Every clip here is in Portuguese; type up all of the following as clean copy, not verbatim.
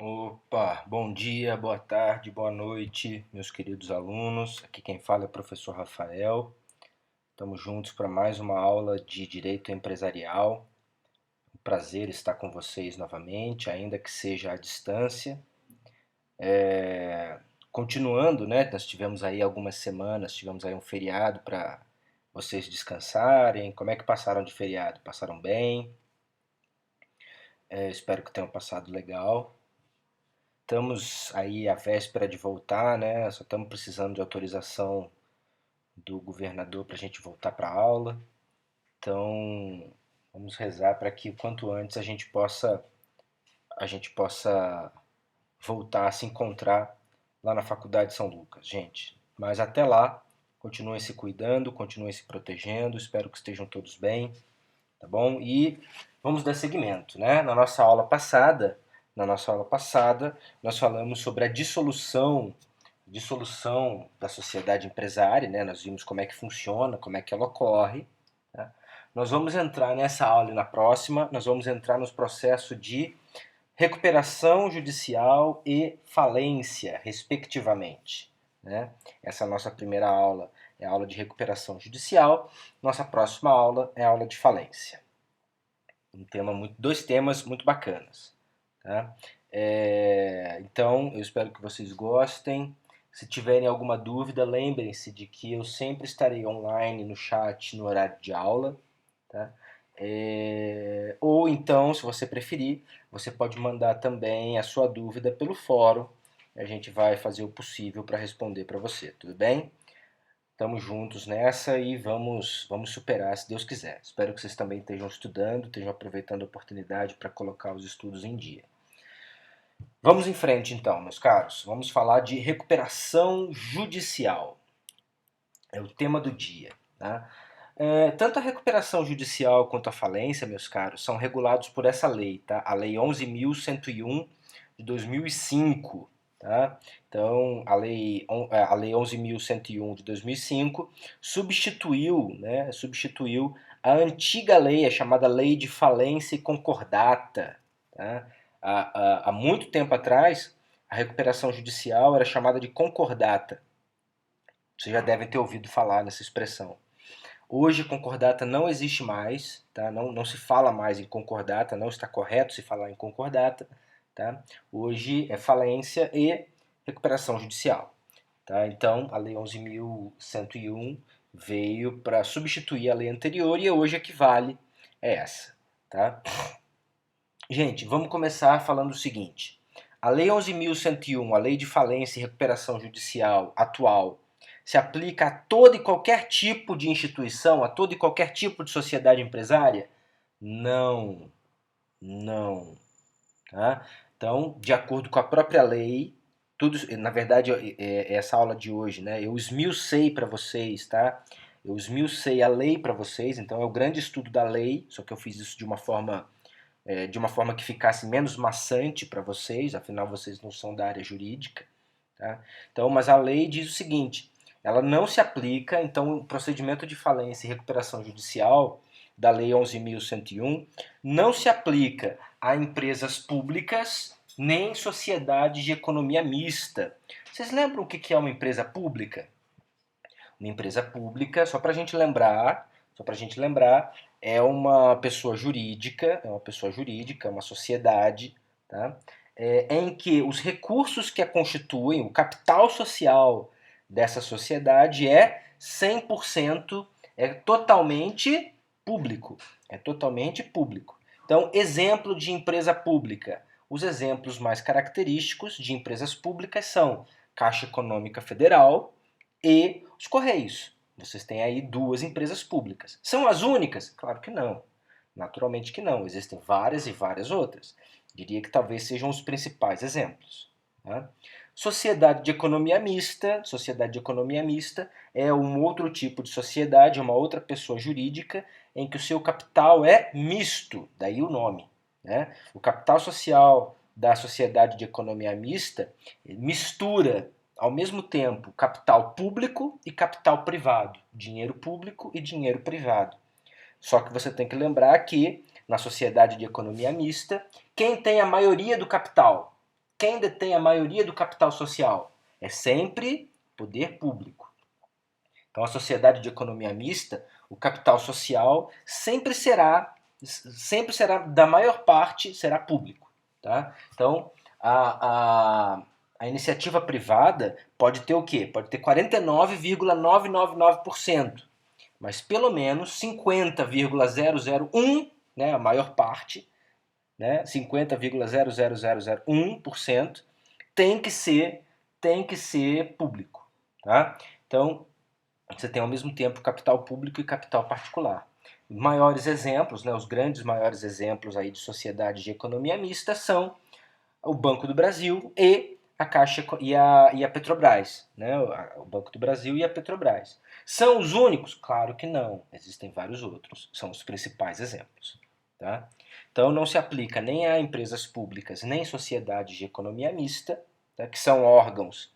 Opa, bom dia, boa tarde, boa noite, meus queridos alunos. Aqui quem fala é o professor Rafael. Estamos juntos para mais uma aula de Direito Empresarial. Um prazer estar com vocês novamente, ainda que seja à distância. Continuando, né? Nós tivemos aí algumas semanas, tivemos aí um feriado para vocês descansarem. Como é que passaram de feriado? Passaram bem? Espero que tenham passado legal. Estamos aí à véspera de voltar, né? Só estamos precisando de autorização do governador para a gente voltar para a aula. Então, vamos rezar para que o quanto antes a gente possa voltar a se encontrar lá na Faculdade de São Lucas, gente. Mas até lá, continuem se cuidando, continuem se protegendo. Espero que estejam todos bem, tá bom? E vamos dar seguimento, né? Na nossa aula passada, nós falamos sobre a dissolução da sociedade empresária, né? Nós vimos como é que funciona, como é que ela ocorre. Tá? Nós vamos entrar nessa aula e na próxima, nós vamos entrar nos processos de recuperação judicial e falência, respectivamente. Né? Essa nossa primeira aula é a aula de recuperação judicial, nossa próxima aula é a aula de falência. Dois temas muito bacanas. Tá? Então, eu espero que vocês gostem. Se tiverem alguma dúvida, lembrem-se de que eu sempre estarei online no chat no horário de aula. Tá? Ou então, se você preferir, você pode mandar também a sua dúvida pelo fórum. A gente vai fazer o possível para responder para você, tudo bem? Estamos juntos nessa e vamos superar, se Deus quiser. Espero que vocês também estejam estudando, estejam aproveitando a oportunidade para colocar os estudos em dia. Vamos em frente então, meus caros. Vamos falar de recuperação judicial. É o tema do dia. Tá? Tanto a recuperação judicial quanto a falência, meus caros, são regulados por essa lei, tá? A Lei 11.101 de 2005. Tá? Então, a lei 11.101 de 2005 substituiu a antiga lei, a chamada Lei de Falência e Concordata. Tá? Há muito tempo atrás, a recuperação judicial era chamada de concordata. Vocês já devem ter ouvido falar nessa expressão. Hoje, concordata não existe mais, tá? Não se fala mais em concordata, não está correto se falar em concordata. Tá? Hoje é falência e recuperação judicial. Tá? Então, a Lei 11.101 veio para substituir a lei anterior e hoje a que vale é essa. Tá? Gente, vamos começar falando o seguinte. A Lei 11.101, a Lei de Falência e Recuperação Judicial atual, se aplica a todo e qualquer tipo de instituição, a todo e qualquer tipo de sociedade empresária? Não, não. Tá? Então, de acordo com a própria lei, tudo, na verdade, essa aula de hoje, né, eu esmiucei para vocês, tá? Eu esmiucei a lei para vocês, então é o grande estudo da lei, só que eu fiz isso de uma forma que ficasse menos maçante para vocês, afinal vocês não são da área jurídica. Tá? Então, mas a lei diz o seguinte, ela não se aplica, então o procedimento de falência e recuperação judicial da Lei 11.101 não se aplica a empresas públicas nem sociedades de economia mista. Vocês lembram o que é uma empresa pública? Uma empresa pública, só para a gente lembrar, é uma pessoa jurídica, uma sociedade, tá? Em que os recursos que a constituem, o capital social dessa sociedade é 100%, é totalmente público. É totalmente público. Então, exemplo de empresa pública. Os exemplos mais característicos de empresas públicas são Caixa Econômica Federal e os Correios. Vocês têm aí duas empresas públicas. São as únicas? Claro que não. Naturalmente que não. Existem várias e várias outras. Diria que talvez sejam os principais exemplos. Tá? Sociedade de economia mista. Sociedade de economia mista é um outro tipo de sociedade, é uma outra pessoa jurídica em que o seu capital é misto, daí o nome. Né? O capital social da sociedade de economia mista mistura ao mesmo tempo capital público e capital privado, dinheiro público e dinheiro privado. Só que você tem que lembrar que na sociedade de economia mista, quem tem a maioria do capital? quem detém a maioria do capital social? É sempre poder público. Então, a sociedade de economia mista, o capital social sempre será, da maior parte, será público. Tá? Então, a iniciativa privada pode ter o quê? Pode ter 49,999%, mas pelo menos 50,001%, né, a maior parte, né, 50,00001% tem que ser público. Tá? Então, você tem ao mesmo tempo capital público e capital particular. Maiores exemplos, né, os grandes maiores exemplos aí de sociedade de economia mista são o Banco do Brasil e a Caixa e a Petrobras, né, o Banco do Brasil e a Petrobras. São os únicos? Claro que não. Existem vários outros. São os principais exemplos. Tá? Então não se aplica nem a empresas públicas, nem sociedades de economia mista, tá, que são órgãos.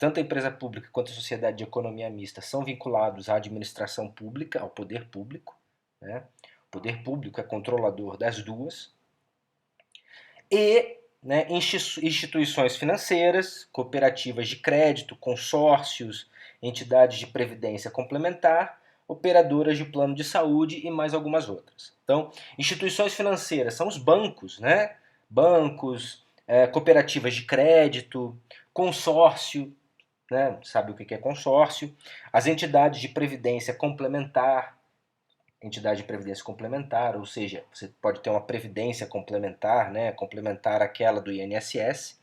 Tanto a empresa pública quanto a sociedade de economia mista são vinculados à administração pública, ao poder público. Né? O poder público é controlador das duas. E, né, instituições financeiras, cooperativas de crédito, consórcios, entidades de previdência complementar, operadoras de plano de saúde e mais algumas outras. Então, instituições financeiras são os bancos, né? Bancos, cooperativas de crédito, consórcio, né? Sabe o que é consórcio? As entidades de previdência complementar, entidade de previdência complementar, ou seja, você pode ter uma previdência complementar, né, complementar àquela do INSS,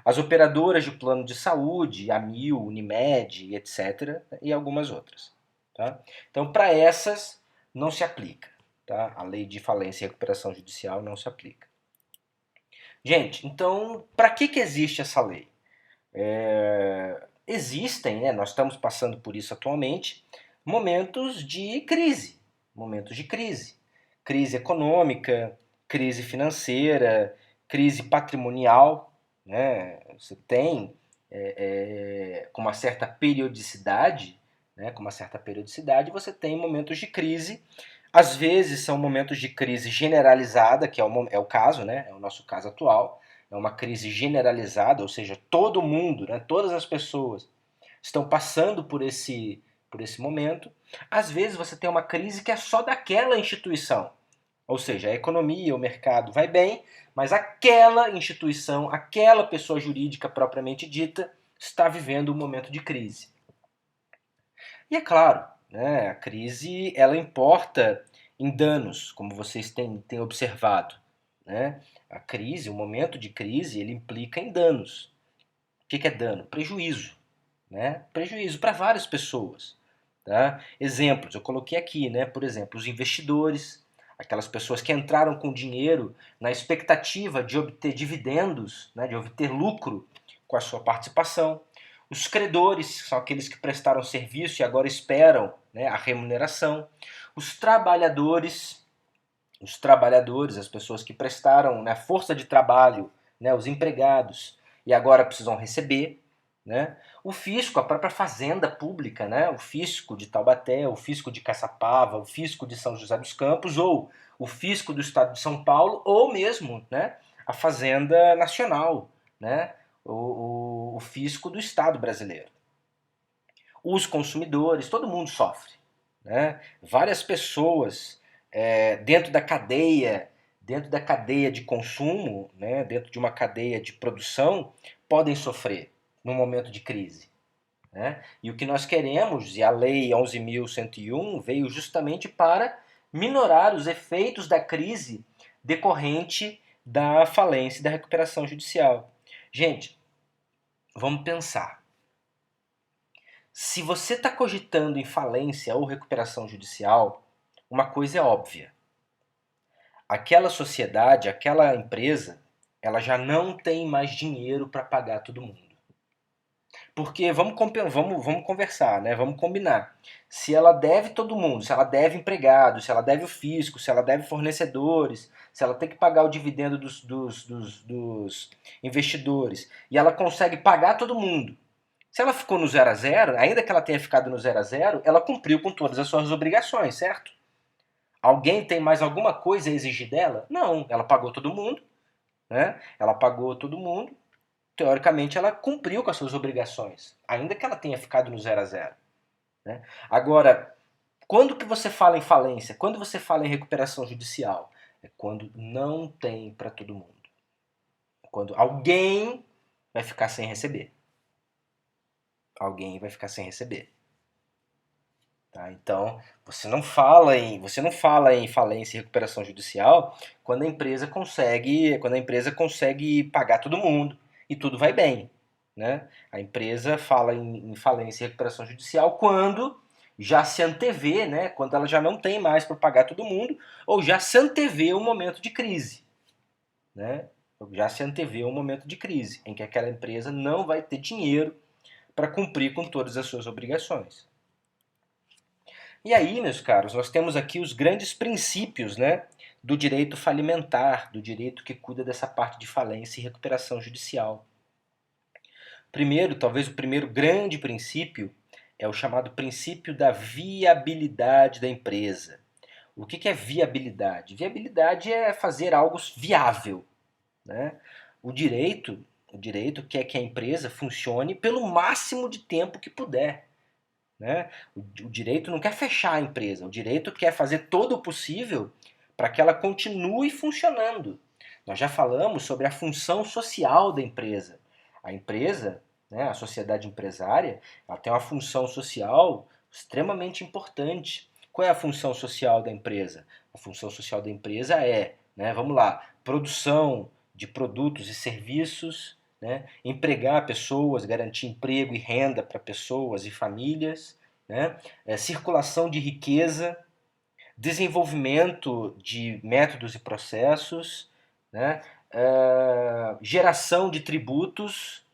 as operadoras de plano de saúde, Amil, Unimed, etc., e algumas outras. Tá? Então, para essas, não se aplica. Tá? A lei de falência e recuperação judicial não se aplica. Gente, então, para que existe essa lei? Existem, né, nós estamos passando por isso atualmente, momentos de crise. Momentos de crise. Crise econômica, crise financeira, crise patrimonial. Né? Você tem, com uma certa periodicidade, você tem momentos de crise. Às vezes são momentos de crise generalizada, que é o caso, né? É o nosso caso atual. É uma crise generalizada, ou seja, todo mundo, né, todas as pessoas estão passando por esse momento. Às vezes você tem uma crise que é só daquela instituição, ou seja, a economia, o mercado vai bem, mas aquela instituição, aquela pessoa jurídica propriamente dita, está vivendo um momento de crise. E é claro, né, a crise ela importa em danos, como vocês têm observado. Né? A crise, o momento de crise, ele implica em danos. O que é dano? Prejuízo. Né? Prejuízo para várias pessoas. Tá? Exemplos, eu coloquei aqui, né? Por exemplo, os investidores, aquelas pessoas que entraram com dinheiro na expectativa de obter dividendos, né? De obter lucro com a sua participação. Os credores, que são aqueles que prestaram serviço e agora esperam, né, a remuneração. Os trabalhadores, as pessoas que prestaram, né, força de trabalho, né, os empregados, e agora precisam receber. Né? O fisco, a própria fazenda pública, né? O fisco de Taubaté, o fisco de Caçapava, o fisco de São José dos Campos, ou o fisco do estado de São Paulo, ou mesmo, né, a Fazenda Nacional, né? O fisco do Estado brasileiro. Os consumidores, todo mundo sofre. Né? Várias pessoas dentro da cadeia de consumo, né, dentro de uma cadeia de produção, podem sofrer num momento de crise. Né? E o que nós queremos, e a Lei 11.101 veio justamente para minorar os efeitos da crise decorrente da falência e da recuperação judicial. Gente, vamos pensar. Se você está cogitando em falência ou recuperação judicial, uma coisa é óbvia. Aquela sociedade, aquela empresa, ela já não tem mais dinheiro para pagar todo mundo. Porque vamos conversar, né? Vamos combinar. Se ela deve todo mundo, se ela deve empregados, se ela deve o fisco, se ela deve fornecedores, se ela tem que pagar o dividendo dos investidores, e ela consegue pagar todo mundo. Se ela ficou no 0 a 0, ainda que ela tenha ficado no 0 a 0, ela cumpriu com todas as suas obrigações, certo? Alguém tem mais alguma coisa a exigir dela? Não, ela pagou todo mundo, né? Ela pagou todo mundo, teoricamente ela cumpriu com as suas obrigações, ainda que ela tenha ficado no 0 a 0. Né? Agora, quando que você fala em falência? Quando você fala em recuperação judicial? É quando não tem para todo mundo. Quando alguém vai ficar sem receber. Alguém vai ficar sem receber. Tá? Então, você não fala em falência e recuperação judicial quando a empresa consegue pagar todo mundo e tudo vai bem. Né? A empresa fala em falência e recuperação judicial quando já se antevê, né? Quando ela já não tem mais para pagar todo mundo, ou já se antevê um momento de crise. Né? Já se antevê um momento de crise, em que aquela empresa não vai ter dinheiro para cumprir com todas as suas obrigações. E aí, meus caros, nós temos aqui os grandes princípios, né, do direito falimentar, do direito que cuida dessa parte de falência e recuperação judicial. Primeiro, talvez o primeiro grande princípio é o chamado princípio da viabilidade da empresa. O que é viabilidade? Viabilidade é fazer algo viável. Né? O direito quer que a empresa funcione pelo máximo de tempo que puder. Né? O direito não quer fechar a empresa, o direito quer fazer todo o possível para que ela continue funcionando. Nós já falamos sobre a função social da empresa. A empresa, né, a sociedade empresária, ela tem uma função social extremamente importante. Qual é a função social da empresa? A função social da empresa é, né, vamos lá, produção de produtos e serviços, né, empregar pessoas, garantir emprego e renda para pessoas e famílias, né, circulação de riqueza, desenvolvimento de métodos e processos, né, geração de tributos.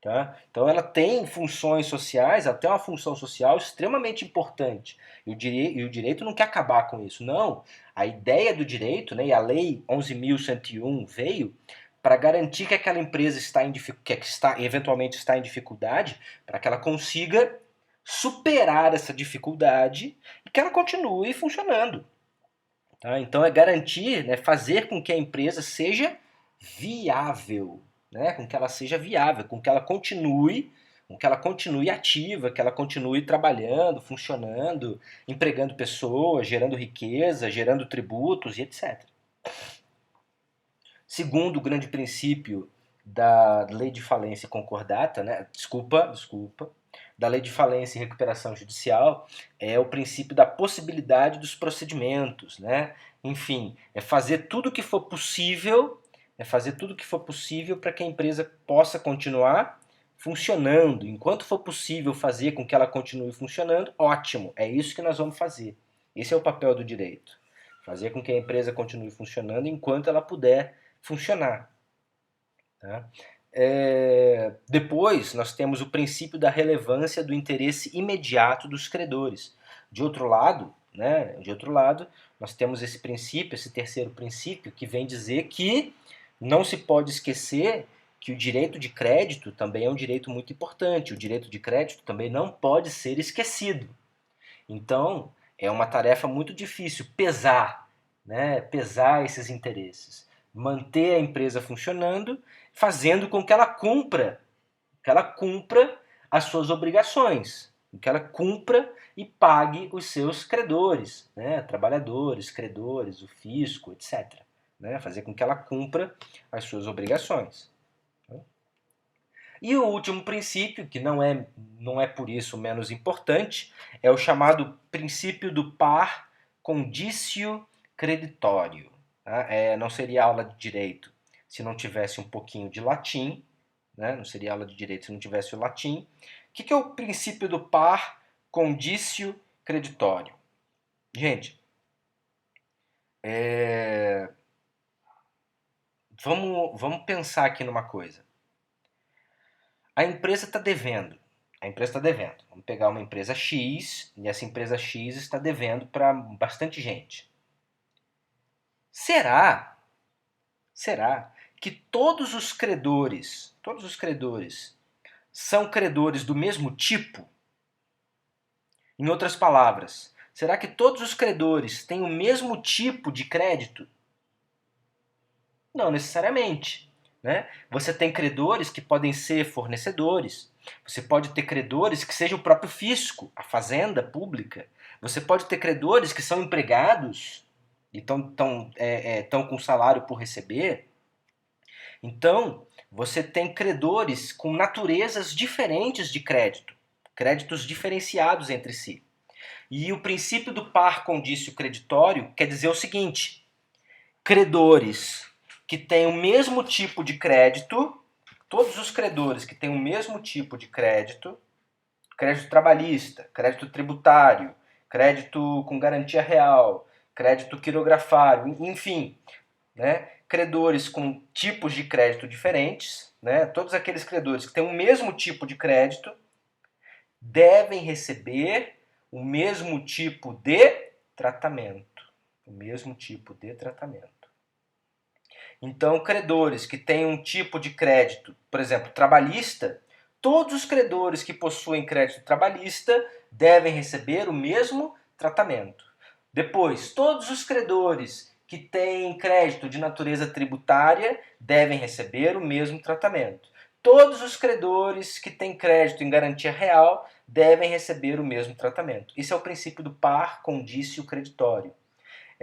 Tá? Então ela tem funções sociais, ela tem uma função social extremamente importante. E o direito não quer acabar com isso, não. A ideia do direito, né, e a Lei 11.101 veio para garantir que aquela empresa eventualmente está em dificuldade, para que ela consiga superar essa dificuldade e que ela continue funcionando. Tá? Então é garantir, né, fazer com que a empresa seja viável. Né, com que ela seja viável, com que ela continue ativa, que ela continue trabalhando, funcionando, empregando pessoas, gerando riqueza, gerando tributos e etc. Segundo o grande princípio da lei de falência concordata, né, da lei de falência e recuperação judicial, é o princípio da possibilidade dos procedimentos, né? Enfim, é fazer tudo o que for possível para que a empresa possa continuar funcionando. Enquanto for possível fazer com que ela continue funcionando, ótimo, é isso que nós vamos fazer. Esse é o papel do direito. Fazer com que a empresa continue funcionando enquanto ela puder funcionar. Tá? Depois, nós temos o princípio da relevância do interesse imediato dos credores. De outro lado, nós temos esse princípio, esse terceiro princípio, que vem dizer que não se pode esquecer que o direito de crédito também é um direito muito importante. O direito de crédito também não pode ser esquecido. Então, é uma tarefa muito difícil pesar esses interesses. Manter a empresa funcionando, fazendo com que ela cumpra as suas obrigações, que ela cumpra e pague os seus credores, né? Trabalhadores, credores, o fisco, etc. Né? Fazer com que ela cumpra as suas obrigações. E o último princípio, que não é por isso menos importante, é o chamado princípio do par condicio creditório. Tá? Não seria aula de direito se não tivesse um pouquinho de latim, né? Não seria aula de direito se não tivesse o latim. O que é o princípio do par condicio creditório? Gente, vamos pensar aqui numa coisa. A empresa está devendo. Vamos pegar uma empresa X e essa empresa X está devendo para bastante gente. Será que todos os credores são credores do mesmo tipo? Em outras palavras, será que todos os credores têm o mesmo tipo de crédito? Não necessariamente. né? Você tem credores que podem ser fornecedores. Você pode ter credores que sejam o próprio fisco, a fazenda pública. Você pode ter credores que são empregados e estão com salário por receber. Então, você tem credores com naturezas diferentes de crédito, créditos diferenciados entre si. E o princípio do par condício creditório quer dizer o seguinte: credores que têm o mesmo tipo de crédito, todos os credores que têm o mesmo tipo de crédito, crédito trabalhista, crédito tributário, crédito com garantia real, crédito quirografário, enfim, né? Credores com tipos de crédito diferentes, né? Todos aqueles credores que têm o mesmo tipo de crédito devem receber o mesmo tipo de tratamento. O mesmo tipo de tratamento. Então, credores que têm um tipo de crédito, por exemplo, trabalhista, todos os credores que possuem crédito trabalhista devem receber o mesmo tratamento. Depois, todos os credores que têm crédito de natureza tributária devem receber o mesmo tratamento. Todos os credores que têm crédito em garantia real devem receber o mesmo tratamento. Esse é o princípio do par condício creditório.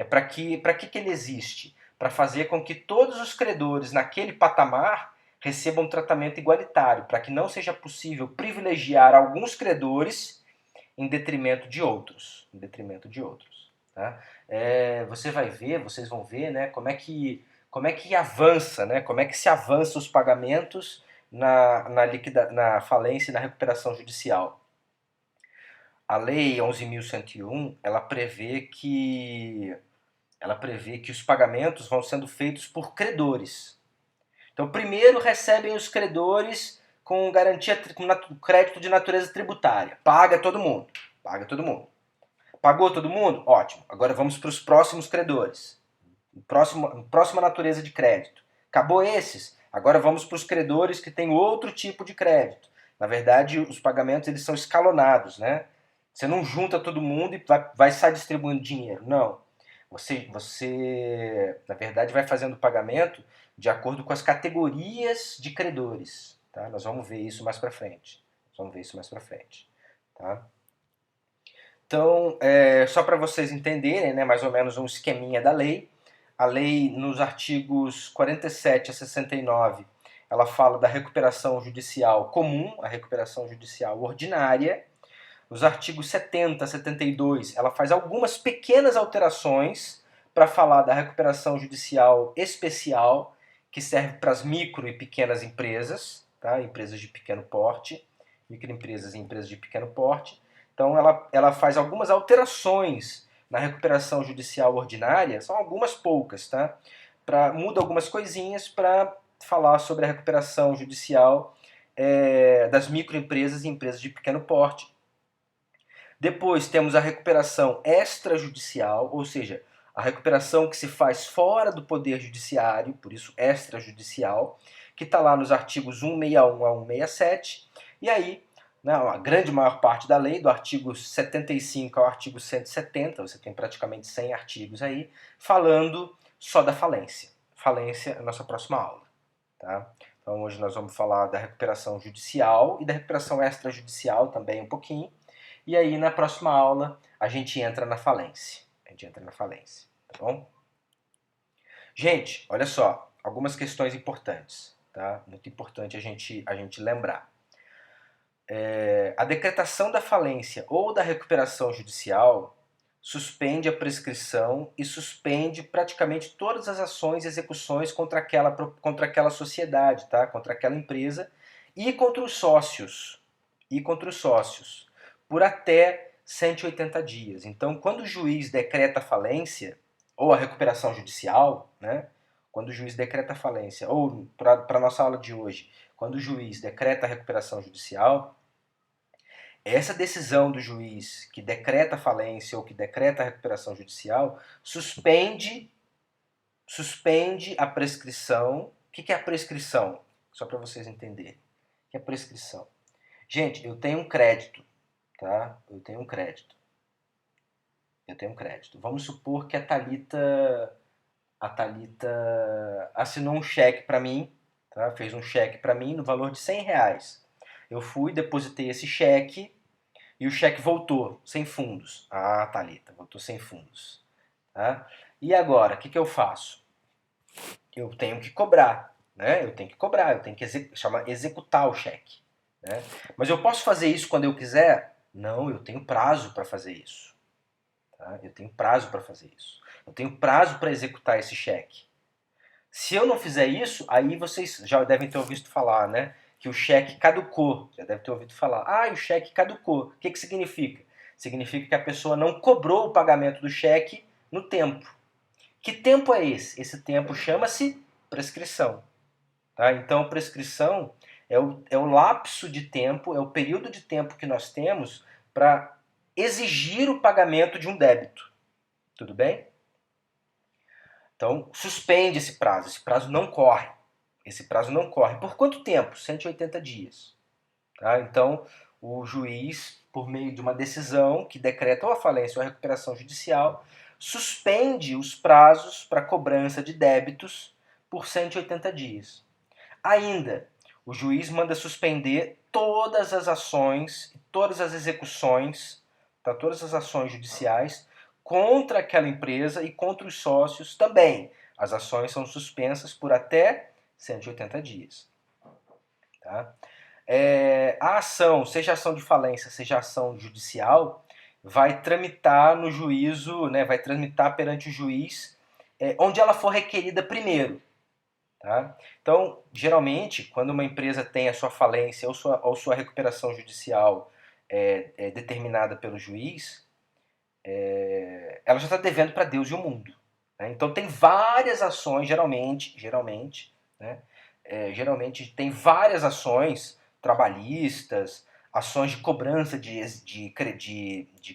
Para que ele existe? Para fazer com que todos os credores naquele patamar recebam um tratamento igualitário, para que não seja possível privilegiar alguns credores em detrimento de outros. Em detrimento de outros. Tá? Vocês vão ver, né, como é que avança, né, como é que se avança os pagamentos na falência e na recuperação judicial. A Lei 11.101, ela prevê que os pagamentos vão sendo feitos por credores. Então, primeiro recebem os credores com garantia, com crédito de natureza tributária. Paga todo mundo. Paga todo mundo. Pagou todo mundo? Ótimo. Agora vamos para os próximos credores. Próxima natureza de crédito. Acabou esses? Agora vamos para os credores que têm outro tipo de crédito. Na verdade, os pagamentos eles são escalonados, né? Você não junta todo mundo e vai sair distribuindo dinheiro. Não. Você, na verdade, vai fazendo o pagamento de acordo com as categorias de credores. Tá? Nós vamos ver isso mais para frente. Tá? Então, só para vocês entenderem, né, mais ou menos um esqueminha da lei. A lei, nos artigos 47 a 69, ela fala da recuperação judicial comum, a recuperação judicial ordinária. Nos artigos 70 a 72, ela faz algumas pequenas alterações para falar da recuperação judicial especial, que serve para as micro e pequenas empresas, tá? Empresas de pequeno porte, microempresas e empresas de pequeno porte. Então, ela faz algumas alterações na recuperação judicial ordinária, são algumas poucas, tá? Muda algumas coisinhas para falar sobre a recuperação judicial das microempresas e empresas de pequeno porte. Depois temos a recuperação extrajudicial, ou seja, a recuperação que se faz fora do poder judiciário, por isso extrajudicial, que está lá nos artigos 161 a 167. E aí, né, a grande maior parte da lei, do artigo 75 ao artigo 170, você tem praticamente 100 artigos aí, falando só da falência. Falência é a nossa próxima aula. Tá? Então hoje nós vamos falar da recuperação judicial e da recuperação extrajudicial também um pouquinho. E aí, na próxima aula, a gente entra na falência. Tá bom? Gente, olha só, algumas questões importantes, tá? Muito importante a gente lembrar. A decretação da falência ou da recuperação judicial suspende a prescrição e suspende praticamente todas as ações e execuções contra aquela sociedade, tá? Contra aquela empresa e contra os sócios. Por até 180 dias. Então, quando o juiz decreta a falência, ou a recuperação judicial, né? Quando o juiz decreta a falência, ou para a nossa aula de hoje, quando o juiz decreta a recuperação judicial, essa decisão do juiz que decreta a falência ou que decreta a recuperação judicial suspende a prescrição. O que é a prescrição? Só para vocês entenderem. O que é a prescrição? Gente, eu tenho um crédito, tá? Eu tenho um crédito. Vamos supor que a Thalita assinou um cheque para mim, tá? Fez um cheque para mim no valor de R$ 100. Eu fui, depositei esse cheque e o cheque voltou sem fundos. Ah, Thalita, voltou sem fundos. Tá? E agora, o que eu faço? Eu tenho que cobrar, né? Eu tenho que executar o cheque. Né? Mas eu posso fazer isso quando eu quiser? Não, eu tenho prazo para fazer isso. Tá? Eu tenho prazo para fazer isso. Eu tenho prazo para executar esse cheque. Se eu não fizer isso, aí vocês já devem ter ouvido falar, né? Que o cheque caducou. Já deve ter ouvido falar. Ah, o cheque caducou. O que significa? Significa que a pessoa não cobrou o pagamento do cheque no tempo. Que tempo é esse? Esse tempo chama-se prescrição. Tá? Então, prescrição é o lapso de tempo, é o período de tempo que nós temos para exigir o pagamento de um débito. Tudo bem? Então, suspende esse prazo. Esse prazo não corre. Esse prazo não corre. Por quanto tempo? 180 dias. Tá? Então, o juiz, por meio de uma decisão que decreta ou a falência ou a recuperação judicial, suspende os prazos para cobrança de débitos por 180 dias. Ainda, o juiz manda suspender todas as ações, todas as execuções, tá? Todas as ações judiciais contra aquela empresa e contra os sócios também. As ações são suspensas por até 180 dias. Tá? A ação, seja ação de falência, seja ação judicial, vai tramitar no juízo, né, vai tramitar perante o juiz onde ela for requerida primeiro. Tá? Então, geralmente, quando uma empresa tem a sua falência ou sua recuperação judicial determinada pelo juiz, ela já está devendo para Deus e o mundo. Né? Então, tem várias ações, geralmente tem várias ações trabalhistas, ações de cobrança de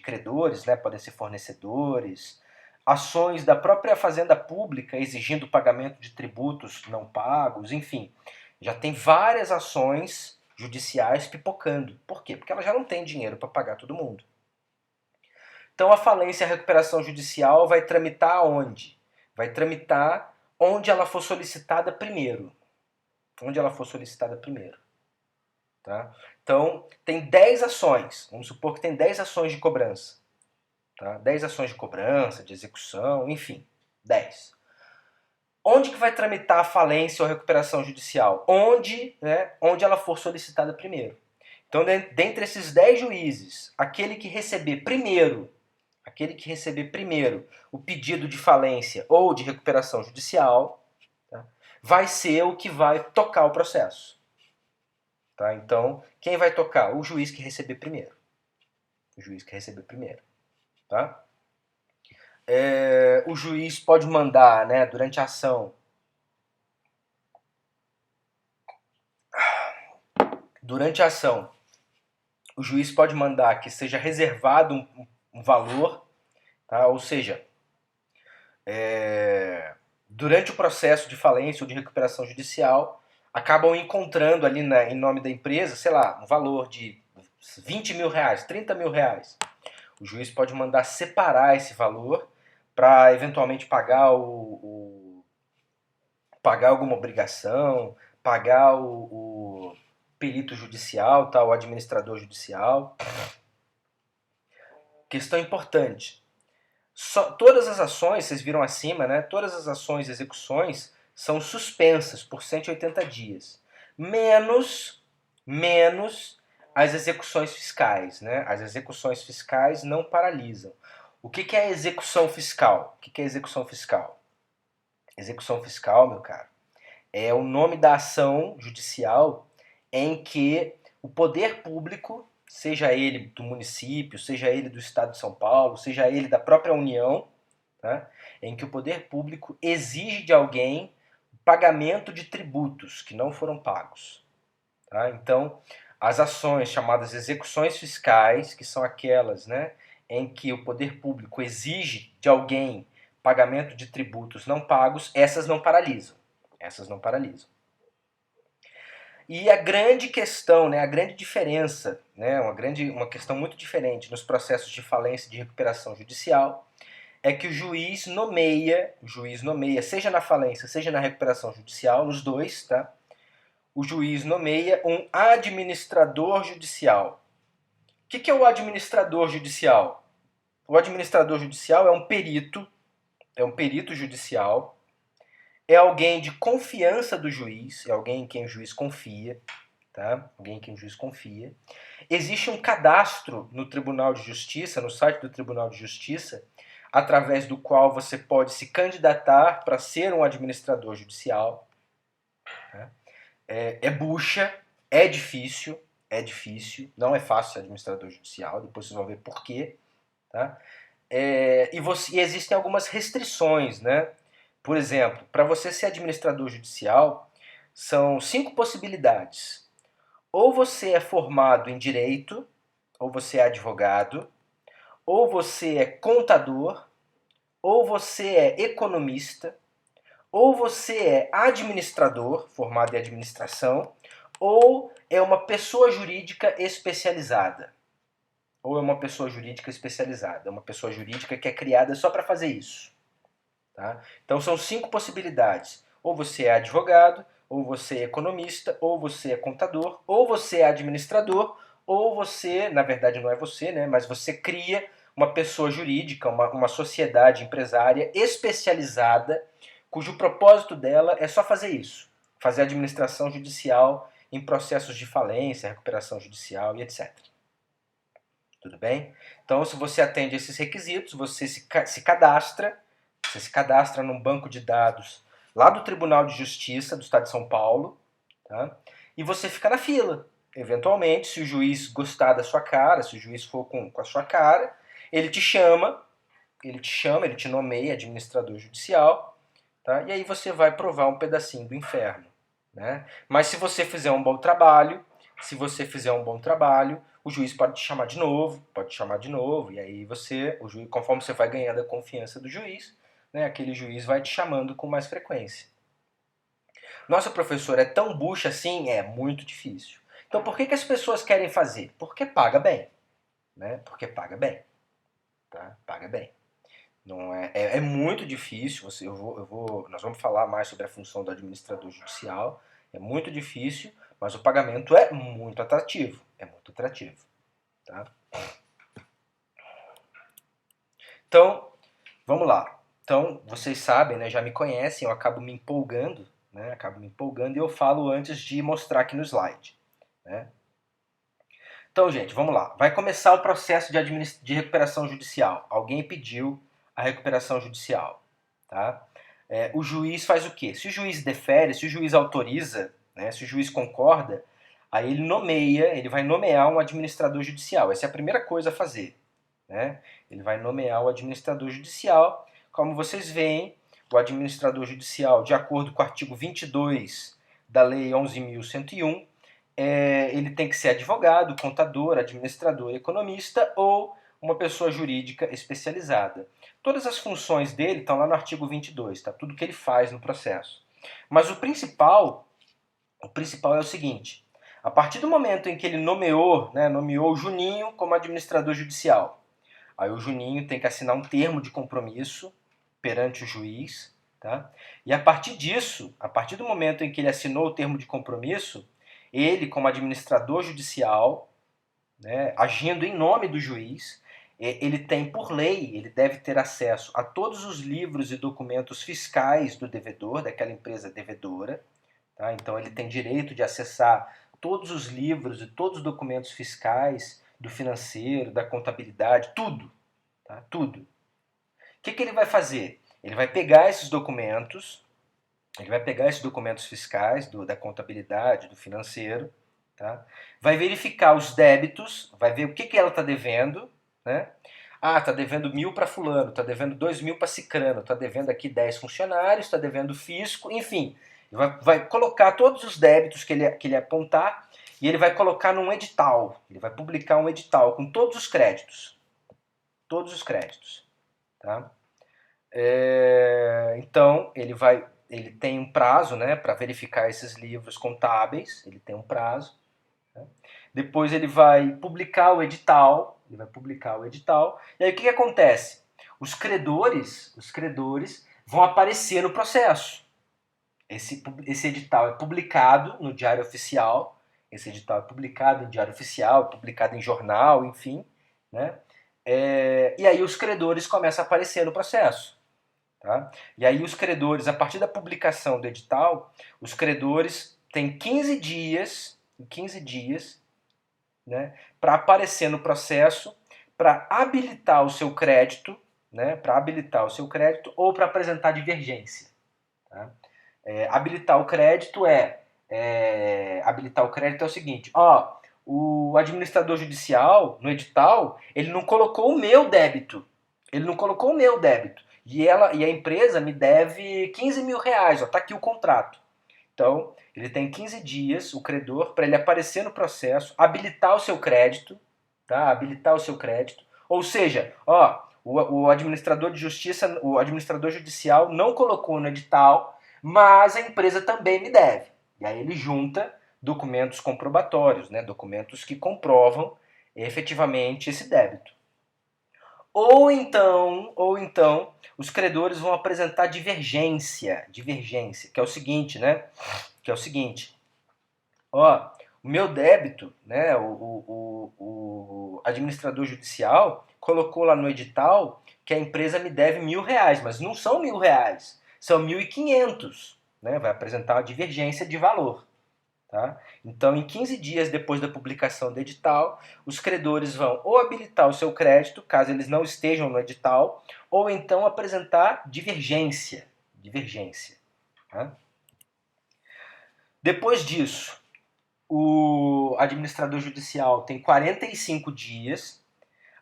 credores, né? Podem ser fornecedores, ações da própria fazenda pública exigindo o pagamento de tributos não pagos, enfim. Já tem várias ações judiciais pipocando. Por quê? Porque ela já não tem dinheiro para pagar todo mundo. Então a falência e a recuperação judicial vai tramitar onde? Vai tramitar onde ela for solicitada primeiro. Onde ela for solicitada primeiro. Tá? Então, tem 10 ações. Vamos supor que tem 10 ações de cobrança. Tá? 10 ações de cobrança, de execução, enfim, 10. Onde que vai tramitar a falência ou a recuperação judicial? Onde ela for solicitada primeiro. Então, dentre esses 10 juízes, aquele que receber primeiro o pedido de falência ou de recuperação judicial, tá, vai ser o que vai tocar o processo. Tá? Então, quem vai tocar? O juiz que receber primeiro. O juiz que receber primeiro. Tá? O juiz pode mandar, né, durante a ação, o juiz pode mandar que seja reservado um valor, tá? Ou seja, durante o processo de falência ou de recuperação judicial, acabam encontrando ali em nome da empresa, sei lá, um valor de 20 mil reais, 30 mil reais. O juiz pode mandar separar esse valor para eventualmente pagar pagar alguma obrigação, pagar o perito judicial, tá, o administrador judicial. Questão importante. Todas as ações, vocês viram acima, né? Todas as ações e execuções são suspensas por 180 dias. Menos as execuções fiscais, né? As execuções fiscais não paralisam. O que é execução fiscal? O que é execução fiscal? Execução fiscal, meu caro, é o nome da ação judicial em que o poder público, seja ele do município, seja ele do Estado de São Paulo, seja ele da própria União, tá? Em que o poder público exige de alguém o pagamento de tributos que não foram pagos. Tá? Então, as ações chamadas execuções fiscais, que são aquelas, né, em que o poder público exige de alguém pagamento de tributos não pagos, essas não paralisam. E a grande questão, né, a grande diferença, né, uma questão muito diferente nos processos de falência e de recuperação judicial, é que o juiz nomeia, seja na falência, seja na recuperação judicial, nos dois, tá, o juiz nomeia um administrador judicial. O que é o administrador judicial? O administrador judicial é um perito judicial, é alguém de confiança do juiz, é alguém em quem o juiz confia, tá? Alguém em quem o juiz confia. Existe um cadastro no Tribunal de Justiça, no site do Tribunal de Justiça, através do qual você pode se candidatar para ser um administrador judicial. Tá? É bucha, é difícil, não é fácil ser administrador judicial, depois vocês vão ver por quê. Tá? E existem algumas restrições, né? Por exemplo, para você ser administrador judicial, são 5 possibilidades. Ou você é formado em direito, ou você é advogado, ou você é contador, ou você é economista, ou você é administrador, formado em administração, ou é uma pessoa jurídica especializada. Ou é uma pessoa jurídica especializada, é uma pessoa jurídica que é criada só para fazer isso. Tá? Então são 5 possibilidades. Ou você é advogado, ou você é economista, ou você é contador, ou você é administrador, ou você, na verdade não é você, né, mas você cria uma pessoa jurídica, uma sociedade empresária especializada, cujo propósito dela é só fazer isso. Fazer administração judicial em processos de falência, recuperação judicial e etc. Tudo bem? Então, se você atende esses requisitos, você se cadastra num banco de dados lá do Tribunal de Justiça do Estado de São Paulo, tá? E você fica na fila. Eventualmente, se o juiz gostar da sua cara, se o juiz for com a sua cara, ele te nomeia administrador judicial, tá? E aí você vai provar um pedacinho do inferno, né? Mas se você fizer um bom trabalho, o juiz pode te chamar de novo, e aí o juiz, conforme você vai ganhando a confiança do juiz, né, aquele juiz vai te chamando com mais frequência. Nossa, professor, é tão bucha assim? É muito difícil. Então por que as pessoas querem fazer? Porque paga bem, né? Porque paga bem, tá? Paga bem. Não é muito difícil. Nós vamos falar mais sobre a função do administrador judicial. É muito difícil, mas o pagamento é muito atrativo. É muito atrativo, tá? Então, vamos lá. Então, vocês sabem, né, já me conhecem, eu acabo me empolgando, né? E eu falo antes de mostrar aqui no slide, né? Então, gente, vamos lá. Vai começar o processo de recuperação judicial. Alguém pediu a recuperação judicial, tá? O juiz faz o quê? Se o juiz defere, se o juiz autoriza, né, se o juiz concorda, aí ele vai nomear um administrador judicial. Essa é a primeira coisa a fazer, né? Ele vai nomear o administrador judicial. Como vocês veem, o administrador judicial, de acordo com o artigo 22 da Lei 11.101, ele tem que ser advogado, contador, administrador, economista ou uma pessoa jurídica especializada. Todas as funções dele estão lá no artigo 22, tá? Tudo que ele faz no processo. Mas o principal é o seguinte: a partir do momento em que ele nomeou o Juninho como administrador judicial, aí o Juninho tem que assinar um termo de compromisso perante o juiz, tá? E a partir do momento em que ele assinou o termo de compromisso, ele, como administrador judicial, né, agindo em nome do juiz, ele tem, por lei, ele deve ter acesso a todos os livros e documentos fiscais do devedor, daquela empresa devedora. Tá? Então ele tem direito de acessar todos os livros e todos os documentos fiscais do financeiro, da contabilidade, tudo. Tá? Tudo. O que ele vai fazer? Ele vai pegar esses documentos fiscais da contabilidade, do financeiro, tá? Vai verificar os débitos, vai ver o que ela está devendo, né? Ah, está devendo 1.000 para fulano, está devendo 2.000 para cicrano, está devendo aqui 10 funcionários, está devendo fisco, enfim. Vai colocar todos os débitos que ele apontar e ele vai colocar num edital. Ele vai publicar um edital com todos os créditos. Todos os créditos. Tá? Então, ele tem um prazo, né, para verificar esses livros contábeis, ele tem um prazo. Né? Depois ele vai publicar o edital, e aí o que acontece? Os credores vão aparecer no processo. Esse edital é publicado no Diário Oficial, esse edital é publicado em Diário Oficial, é publicado em jornal, enfim, né? E aí os credores começam a aparecer no processo. Tá? E aí os credores, a partir da publicação do edital, os credores têm 15 dias, né, para aparecer no processo, para habilitar o seu crédito, né, para habilitar o seu crédito ou para apresentar divergência. Tá? Habilitar o crédito é o seguinte, ó, o administrador judicial no edital ele não colocou o meu débito, e a empresa me deve 15 mil reais, ó, tá aqui o contrato. Então, ele tem 15 dias, o credor, para ele aparecer no processo, habilitar o seu crédito, tá? Habilitar o seu crédito. Ou seja, ó, o administrador de justiça, o administrador judicial não colocou no edital, mas a empresa também me deve. E aí ele junta documentos comprobatórios, né? Documentos que comprovam efetivamente esse débito. Ou então, os credores vão apresentar divergência, que é o seguinte, né? Que é o seguinte, ó, o meu débito, né, o administrador judicial colocou lá no edital que a empresa me deve 1.000 reais, mas não são 1.000 reais, são 1.500, né, vai apresentar uma divergência de valor. Tá? Então, em 15 dias depois da publicação do edital, os credores vão ou habilitar o seu crédito, caso eles não estejam no edital, ou então apresentar divergência. Tá? Depois disso, o administrador judicial tem 45 dias,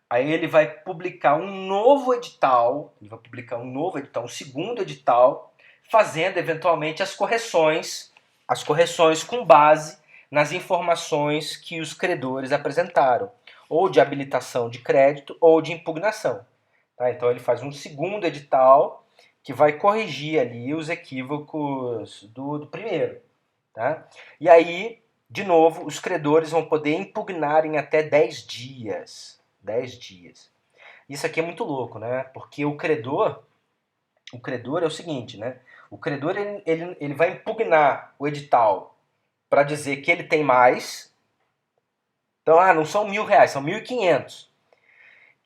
aí ele vai publicar um novo edital, um segundo edital, fazendo eventualmente as correções com base nas informações que os credores apresentaram, ou de habilitação de crédito ou de impugnação. Tá? Então ele faz um segundo edital que vai corrigir ali os equívocos do primeiro. Tá? E aí, de novo, os credores vão poder impugnar em até 10 dias. 10 dias. Isso aqui é muito louco, né? Porque o credor é o seguinte, né? O credor ele vai impugnar o edital para dizer que ele tem mais. Então, não são 1.000 reais, são 1.500.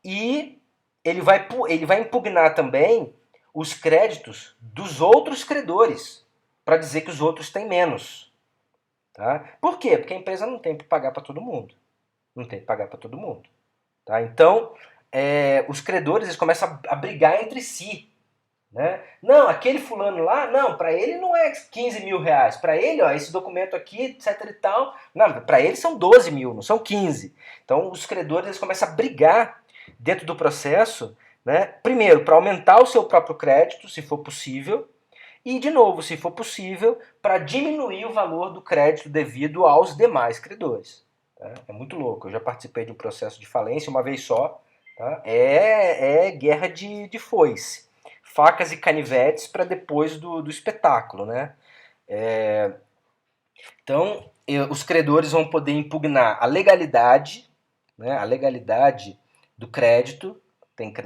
E ele vai impugnar também os créditos dos outros credores para dizer que os outros têm menos. Tá? Por quê? Porque a empresa não tem para pagar para todo mundo. Tá? Então, os credores eles começam a brigar entre si. Né? Não, aquele fulano lá, não, para ele não é 15 mil reais. Para ele, ó, esse documento aqui, etc e tal. Não, para ele são 12 mil, não são 15. Então, os credores eles começam a brigar dentro do processo, né? Primeiro, para aumentar o seu próprio crédito, se for possível. E, de novo, se for possível, para diminuir o valor do crédito devido aos demais credores. Tá? É muito louco. Eu já participei de um processo de falência uma vez só. Tá? É guerra de foice. Facas e canivetes para depois do espetáculo. Né? Então, os credores vão poder impugnar a legalidade, né? A legalidade do crédito.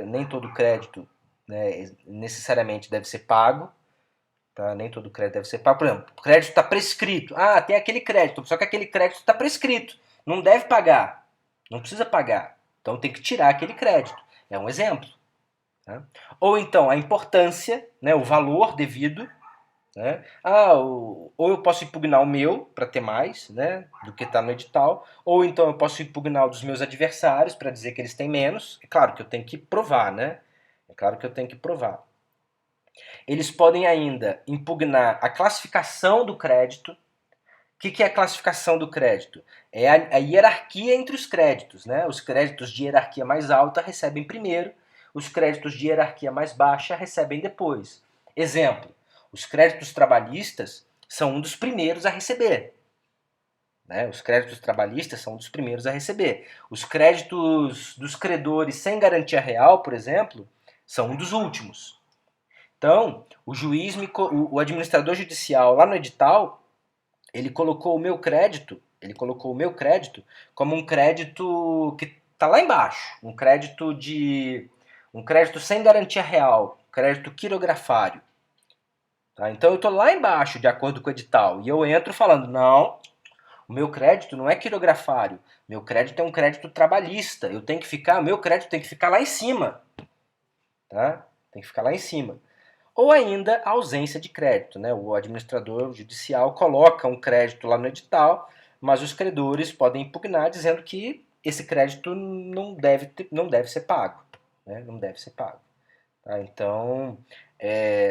Nem todo crédito, né, necessariamente deve ser pago. Tá? Nem todo crédito deve ser pago. Por exemplo, o crédito está prescrito. Tem aquele crédito, só que aquele crédito está prescrito. Não deve pagar. Não precisa pagar. Então tem que tirar aquele crédito. É um exemplo. Tá? Ou então a importância, né, o valor devido. Né? Ou eu posso impugnar o meu para ter mais, né, do que está no edital. Ou então eu posso impugnar o dos meus adversários para dizer que eles têm menos. É claro que eu tenho que provar, né? Eles podem ainda impugnar a classificação do crédito. O que é a classificação do crédito? É a hierarquia entre os créditos. Né? Os créditos de hierarquia mais alta recebem primeiro, os créditos de hierarquia mais baixa recebem depois. Exemplo, os créditos trabalhistas são um dos primeiros a receber. Né? Os créditos trabalhistas são um dos primeiros a receber. Os créditos dos credores sem garantia real, por exemplo, são um dos últimos. Então, o administrador judicial lá no edital, ele colocou o meu crédito como um crédito que está lá embaixo, um crédito sem garantia real, crédito quirografário. Tá? Então eu estou lá embaixo, de acordo com o edital, e eu entro falando, não, o meu crédito não é quirografário, meu crédito é um crédito trabalhista, meu crédito tem que ficar lá em cima, tá? Tem que ficar lá em cima. Ou ainda a ausência de crédito, né? O administrador judicial coloca um crédito lá no edital, mas os credores podem impugnar dizendo que esse crédito não deve ser pago, né? Não deve ser pago. Tá? Então,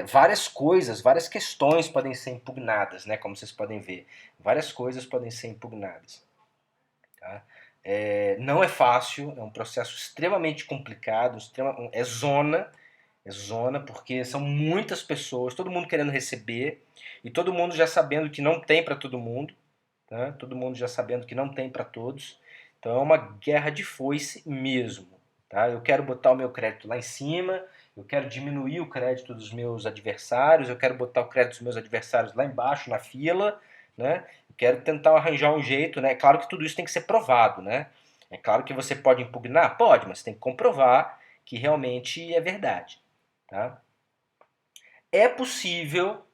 várias coisas, várias questões podem ser impugnadas, né? Como vocês podem ver, várias coisas podem ser impugnadas. Tá? Não é fácil, é um processo extremamente complicado, é zona porque são muitas pessoas, todo mundo querendo receber e todo mundo já sabendo que não tem para todo mundo, tá? Todo mundo já sabendo que não tem para todos. Então é uma guerra de foice mesmo. Tá? Eu quero botar o meu crédito lá em cima, eu quero diminuir o crédito dos meus adversários, eu quero botar o crédito dos meus adversários lá embaixo na fila, né? Eu quero tentar arranjar um jeito, né? É claro que tudo isso tem que ser provado, né? É claro que você pode impugnar? Pode, mas tem que comprovar que realmente é verdade. Tá? É possível,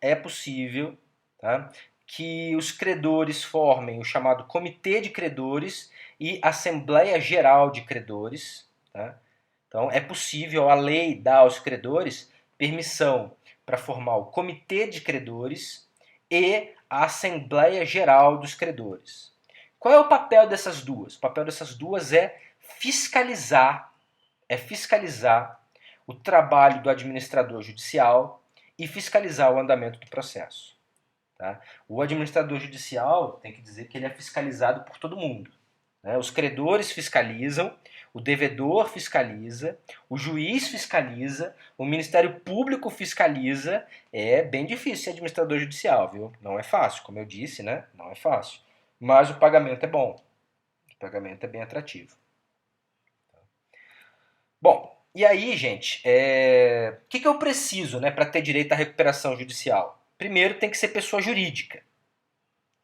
tá, que os credores formem o chamado Comitê de Credores e Assembleia Geral de Credores. Tá? Então, é possível, a lei dá aos credores permissão para formar o Comitê de Credores e a Assembleia Geral dos Credores. Qual é o papel dessas duas? O papel dessas duas é fiscalizar o trabalho do administrador judicial e fiscalizar o andamento do processo. Tá? O administrador judicial tem que dizer que ele é fiscalizado por todo mundo. Né? Os credores fiscalizam, o devedor fiscaliza, o juiz fiscaliza, o Ministério Público fiscaliza. É bem difícil ser administrador judicial, viu? Não é fácil, como eu disse, né? Não é fácil. Mas o pagamento é bom. O pagamento é bem atrativo. Bom, e aí, gente, o que eu preciso, né, para ter direito à recuperação judicial? Primeiro tem que ser pessoa jurídica.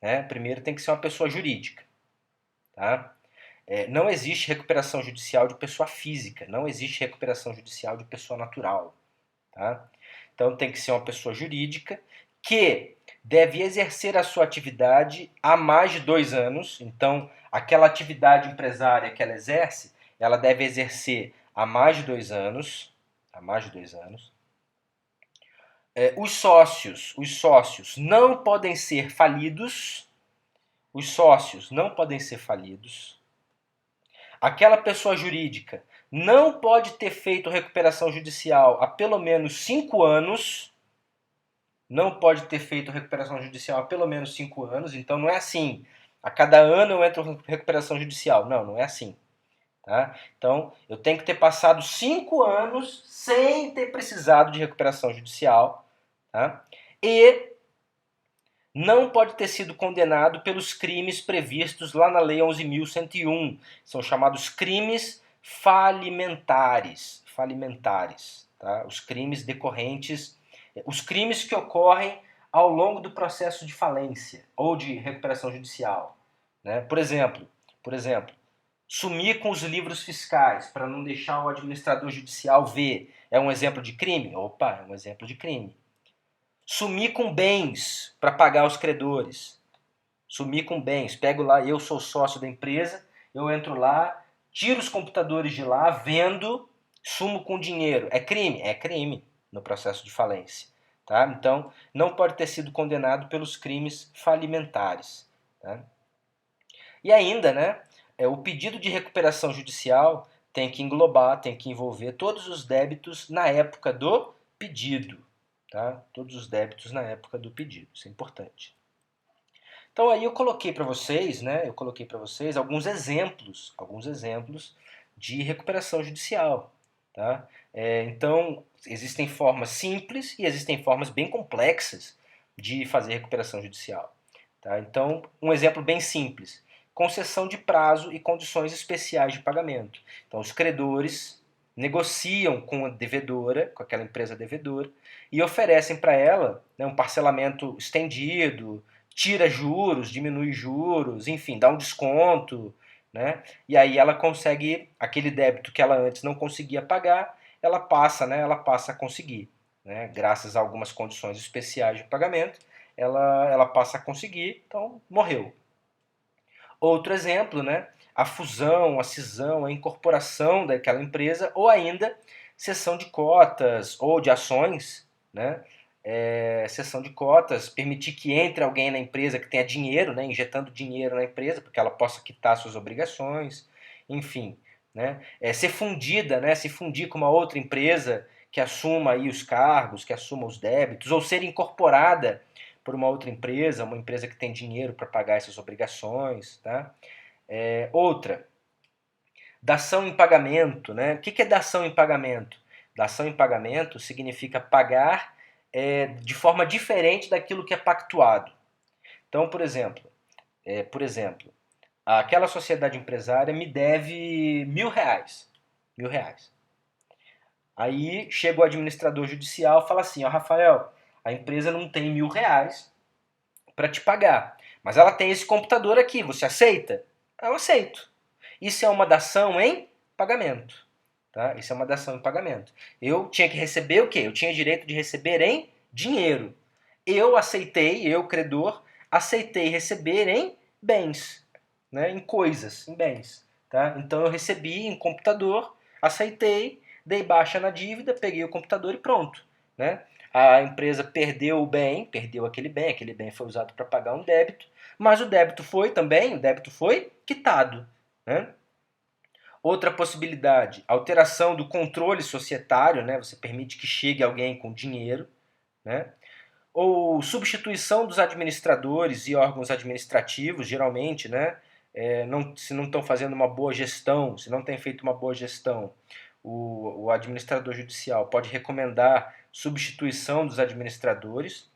Né? Primeiro tem que ser uma pessoa jurídica. Tá? Não existe recuperação judicial de pessoa física, não existe recuperação judicial de pessoa natural. Tá? Então tem que ser uma pessoa jurídica que deve exercer a sua atividade há mais de 2 anos. Então, aquela atividade empresária que ela exerce, ela deve exercer há mais de 2 anos. Há mais de 2 anos. Os sócios não podem ser falidos. Os sócios não podem ser falidos. Aquela pessoa jurídica não pode ter feito recuperação judicial há pelo menos 5 anos. Não pode ter feito recuperação judicial há pelo menos 5 anos. Então não é assim, a cada ano eu entro em recuperação judicial. Não, não é assim. Tá? Então eu tenho que ter passado 5 anos sem ter precisado de recuperação judicial. Tá? E não pode ter sido condenado pelos crimes previstos lá na Lei 11.101. São chamados crimes falimentares. Tá? Os crimes decorrentes, os crimes que ocorrem ao longo do processo de falência ou de recuperação judicial. Né? Por exemplo, sumir com os livros fiscais para não deixar o administrador judicial ver. É um exemplo de crime? Opa, é um exemplo de crime. Sumir com bens para pagar os credores. Sumir com bens. Pego lá, eu sou sócio da empresa, eu entro lá, tiro os computadores de lá, vendo, sumo com dinheiro. É crime? É crime no processo de falência. Tá? Então, não pode ter sido condenado pelos crimes falimentares. Tá? E ainda, né, o pedido de recuperação judicial tem que englobar, tem que envolver todos os débitos na época do pedido. Tá? Todos os débitos na época do pedido, isso é importante. Então aí eu coloquei para vocês, né? Eu coloquei para vocês alguns exemplos de recuperação judicial, tá? Então existem formas simples e existem formas bem complexas de fazer recuperação judicial, tá? Então um exemplo bem simples: concessão de prazo e condições especiais de pagamento. Então os credores negociam com a devedora, com aquela empresa devedora, e oferecem para ela, né, um parcelamento estendido, tira juros, diminui juros, enfim, dá um desconto, né? E aí ela consegue aquele débito que ela antes não conseguia pagar, ela passa a conseguir. né, graças a algumas condições especiais de pagamento, ela passa a conseguir, então morreu. Outro exemplo, né, a fusão, a cisão, a incorporação daquela empresa, ou ainda cessão de cotas ou de ações, né, cessão de cotas, permitir que entre alguém na empresa que tenha dinheiro, né, injetando dinheiro na empresa, para que ela possa quitar suas obrigações, enfim, né, ser fundida, né, se fundir com uma outra empresa que assuma aí os cargos, que assuma os débitos, ou ser incorporada por uma outra empresa, uma empresa que tem dinheiro para pagar essas obrigações, tá? Outra, dação em pagamento, né? O que é dação em pagamento? Dação em pagamento significa pagar de forma diferente daquilo que é pactuado. Então, por exemplo, aquela sociedade empresária me deve R$ 1.000. R$ 1.000. Aí chega o administrador judicial e fala assim, ó, Rafael, a empresa não tem R$ 1.000 para te pagar, mas ela tem esse computador aqui, você aceita? Eu aceito. Isso é uma dação em pagamento. Tá? Isso é uma dação em pagamento. Eu tinha que receber o quê? Eu tinha direito de receber em dinheiro. Eu aceitei, eu, credor, aceitei receber em bens, né? Em coisas, em bens. Tá? Então eu recebi em computador, aceitei, dei baixa na dívida, peguei o computador e pronto. Né? A empresa perdeu o bem, perdeu aquele bem foi usado para pagar um débito, mas o débito foi quitado. Né? Outra possibilidade, alteração do controle societário, né? Você permite que chegue alguém com dinheiro, né? Ou substituição dos administradores e órgãos administrativos, geralmente, né? Se não estão fazendo uma boa gestão, se não tem feito uma boa gestão, o administrador judicial pode recomendar substituição dos administradores.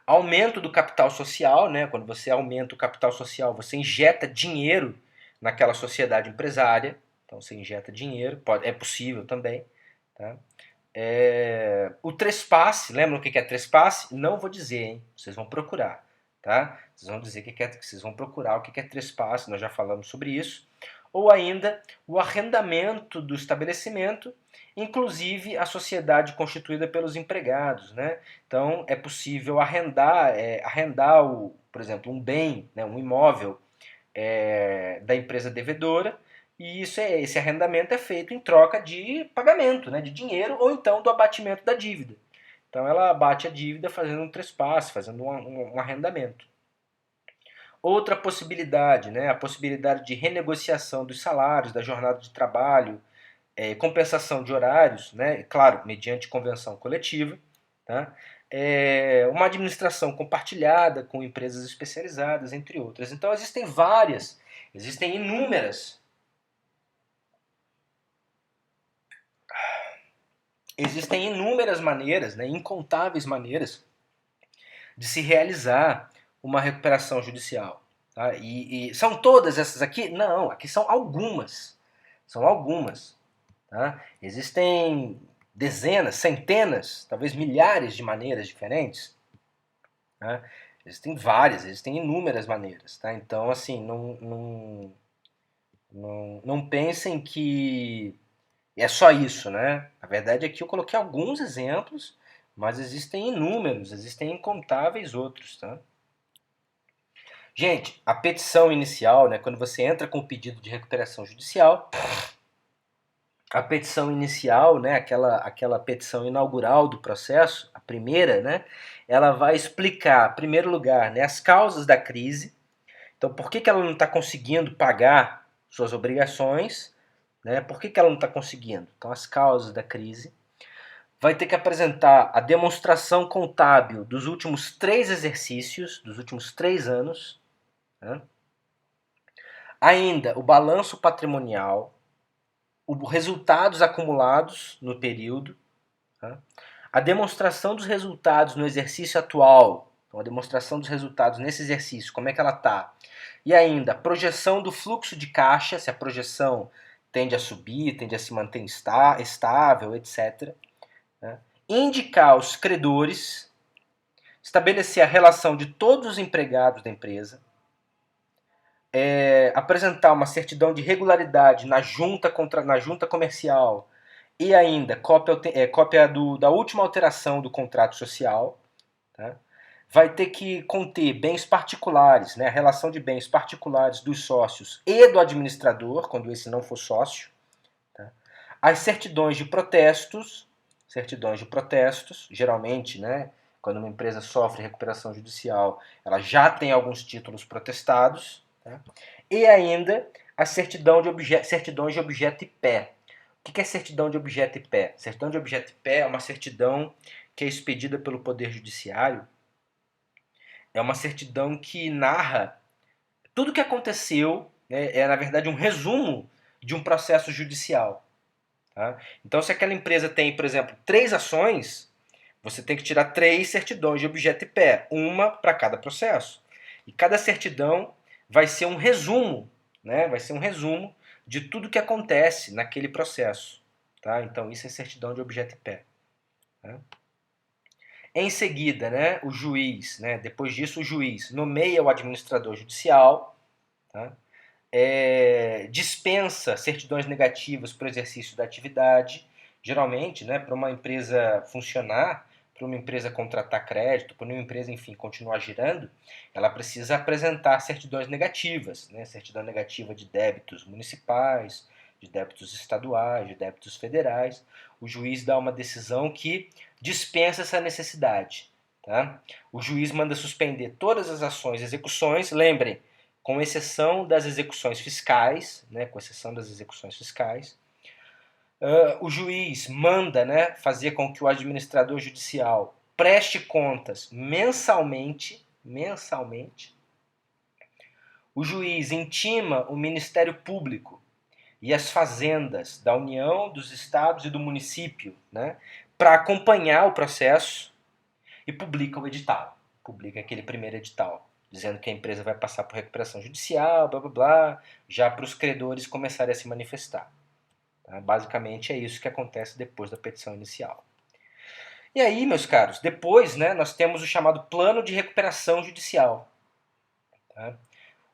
Aumento do capital social, né? Quando você aumenta o capital social, você injeta dinheiro naquela sociedade empresária. Então você injeta dinheiro, é possível também. Tá? O trespasse, lembram o que é trespasse? Não vou dizer, hein? Vocês vão procurar. Tá? Vocês vão dizer vocês vão procurar o que é trespasse, nós já falamos sobre isso. Ou ainda o arrendamento do estabelecimento, inclusive a sociedade constituída pelos empregados. Né? Então é possível arrendar, por exemplo, um bem, né, um imóvel da empresa devedora, e esse arrendamento é feito em troca de pagamento, né, de dinheiro, ou então do abatimento da dívida. Então ela abate a dívida fazendo um trespasse, fazendo um arrendamento. Outra possibilidade, né, a possibilidade de renegociação dos salários, da jornada de trabalho, compensação de horários, né, claro, mediante convenção coletiva, tá? Uma administração compartilhada com empresas especializadas, entre outras. Então existem inúmeras maneiras, né, incontáveis maneiras de se realizar uma recuperação judicial. Tá? E são todas essas aqui? Não, aqui são algumas. São algumas. Tá? Existem dezenas, centenas, talvez milhares de maneiras diferentes. Tá? Existem inúmeras maneiras. Tá? Então, assim, não pensem que é só isso, né? A verdade é que eu coloquei alguns exemplos, mas existem incontáveis outros, tá? Gente, a petição inicial, né, quando você entra com o pedido de recuperação judicial, a petição inicial, né, aquela petição inaugural do processo, a primeira, né, ela vai explicar, em primeiro lugar, né, as causas da crise. Então, por que ela não está conseguindo pagar suas obrigações? Né? Por que ela não está conseguindo? Então, as causas da crise. Vai ter que apresentar a demonstração contábil dos últimos 3 exercícios, dos últimos 3 anos. Né? Ainda o balanço patrimonial, os resultados acumulados no período, tá? A demonstração dos resultados no exercício atual, então a demonstração dos resultados nesse exercício, como é que ela está, e ainda a projeção do fluxo de caixa, se a projeção tende a subir, tende a se manter estável, etc. Né? Indicar os credores, estabelecer a relação de todos os empregados da empresa, apresentar uma certidão de regularidade na junta comercial e ainda cópia da última alteração do contrato social, tá? Vai ter que conter bens particulares, né, a relação de bens particulares dos sócios e do administrador, quando esse não for sócio, tá? As certidões de protestos, geralmente, né, quando uma empresa sofre recuperação judicial, ela já tem alguns títulos protestados, tá? E ainda a certidões de objeto e pé. O que é certidão de objeto e pé? Certidão de objeto e pé é uma certidão que é expedida pelo Poder Judiciário. É uma certidão que narra tudo o que aconteceu, né, é na verdade um resumo de um processo judicial. Tá? Então, se aquela empresa tem, por exemplo, 3 ações, você tem que tirar 3 certidões de objeto e pé, uma para cada processo. E cada certidão vai ser um resumo, né? Vai ser um resumo de tudo que acontece naquele processo. Tá? Então, isso é certidão de objeto e pé. Tá? Em seguida, né, o juiz, né, depois disso, o juiz nomeia o administrador judicial, tá? Dispensa certidões negativas para o exercício da atividade. Geralmente, né, para uma empresa funcionar, para uma empresa contratar crédito, para uma empresa, enfim, continuar girando, ela precisa apresentar certidões negativas, né, certidão negativa de débitos municipais, de débitos estaduais, de débitos federais. O juiz dá uma decisão que dispensa essa necessidade. Tá? O juiz manda suspender todas as ações e execuções. Lembrem, com exceção das execuções fiscais, né, com exceção das execuções fiscais, o juiz manda, né, fazer com que o administrador judicial preste contas mensalmente. O juiz intima o Ministério Público e as fazendas da União, dos estados e do município, né, para acompanhar o processo e publica o edital, publica aquele primeiro edital, dizendo que a empresa vai passar por recuperação judicial, blá blá blá, já para os credores começarem a se manifestar. Tá? Basicamente é isso que acontece depois da petição inicial. E aí, meus caros, depois, né, nós temos o chamado plano de recuperação judicial. Tá?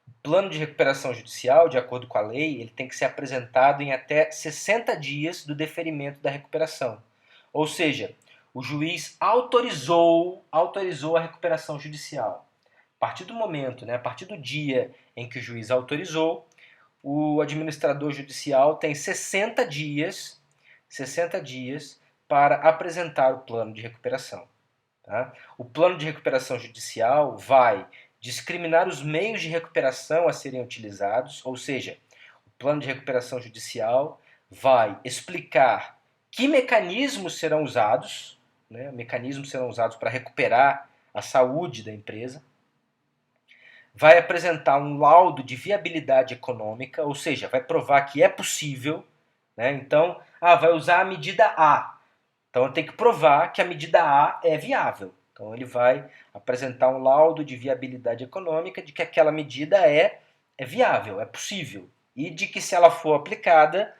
O plano de recuperação judicial, de acordo com a lei, ele tem que ser apresentado em até 60 dias do deferimento da recuperação. Ou seja, o juiz autorizou a recuperação judicial. A partir do momento, né, a partir do dia em que o juiz autorizou, o administrador judicial tem 60 dias para apresentar o plano de recuperação. Tá? O plano de recuperação judicial vai discriminar os meios de recuperação a serem utilizados, ou seja, o plano de recuperação judicial vai explicar que mecanismos serão usados, né, para recuperar a saúde da empresa, vai apresentar um laudo de viabilidade econômica, ou seja, vai provar que é possível, né? Então, vai usar a medida A. Então, tem que provar que a medida A é viável. Então, ele vai apresentar um laudo de viabilidade econômica de que aquela medida é viável, é possível. E de que, se ela for aplicada,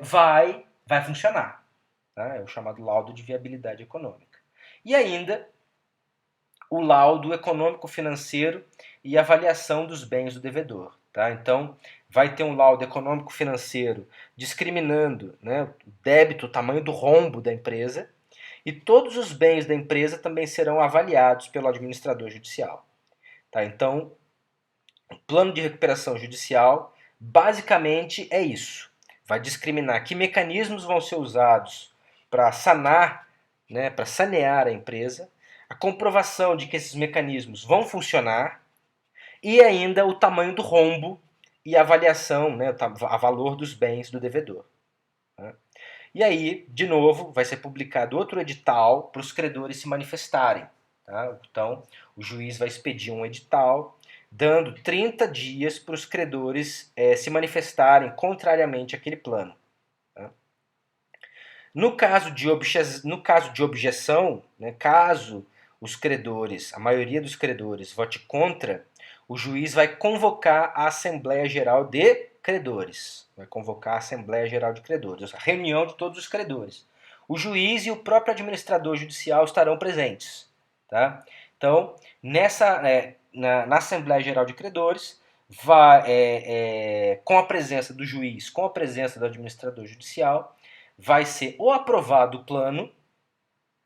vai funcionar. Tá? É o chamado laudo de viabilidade econômica. E ainda o laudo econômico-financeiro e avaliação dos bens do devedor. Tá? Então, vai ter um laudo econômico-financeiro discriminando, né, o débito, o tamanho do rombo da empresa, e todos os bens da empresa também serão avaliados pelo administrador judicial. Tá? Então, o plano de recuperação judicial basicamente é isso. Vai discriminar que mecanismos vão ser usados para sanar, né, para sanear a empresa, a comprovação de que esses mecanismos vão funcionar e ainda o tamanho do rombo e a avaliação, né, a valor dos bens do devedor. Tá? E aí, de novo, vai ser publicado outro edital para os credores se manifestarem. Tá? Então, o juiz vai expedir um edital dando 30 dias para os credores se manifestarem contrariamente àquele plano. Tá? No caso de objeção, né, caso os credores, a maioria dos credores, vote contra, o juiz vai convocar a Assembleia Geral de Credores. Vai convocar a Assembleia Geral de Credores, a reunião de todos os credores. O juiz e o próprio administrador judicial estarão presentes. Tá? Então, na Assembleia Geral de Credores, com a presença do juiz, com a presença do administrador judicial, vai ser ou aprovado o plano,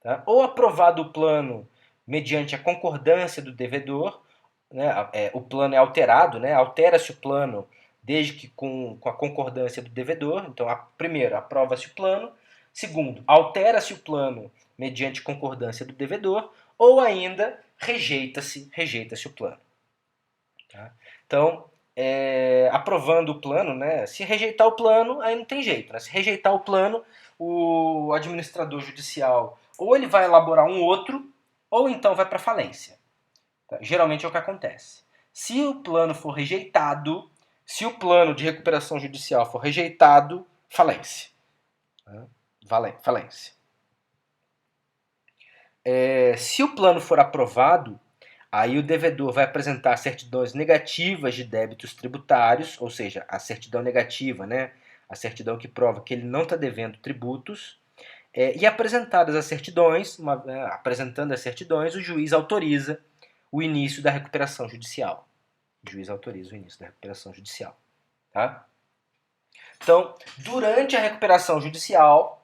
tá? Ou aprovado o plano mediante a concordância do devedor, né? O plano é alterado, né? Altera-se o plano desde que com a concordância do devedor. Então, primeiro, aprova-se o plano. Segundo, altera-se o plano mediante concordância do devedor, ou ainda rejeita-se o plano. Tá? Então, aprovando o plano, né? Se rejeitar o plano, aí não tem jeito. Né? Se rejeitar o plano, o administrador judicial ou ele vai elaborar um outro, ou então vai para falência. Tá? Geralmente é o que acontece. Se o plano for rejeitado, se o plano de recuperação judicial for rejeitado, falência. Falência. Se o plano for aprovado, aí o devedor vai apresentar certidões negativas de débitos tributários, ou seja, a certidão negativa, né? A certidão que prova que ele não está devendo tributos. E apresentadas as certidões, apresentando as certidões, o juiz autoriza o início da recuperação judicial. O juiz autoriza o início da recuperação judicial. Tá? Então, durante a recuperação judicial,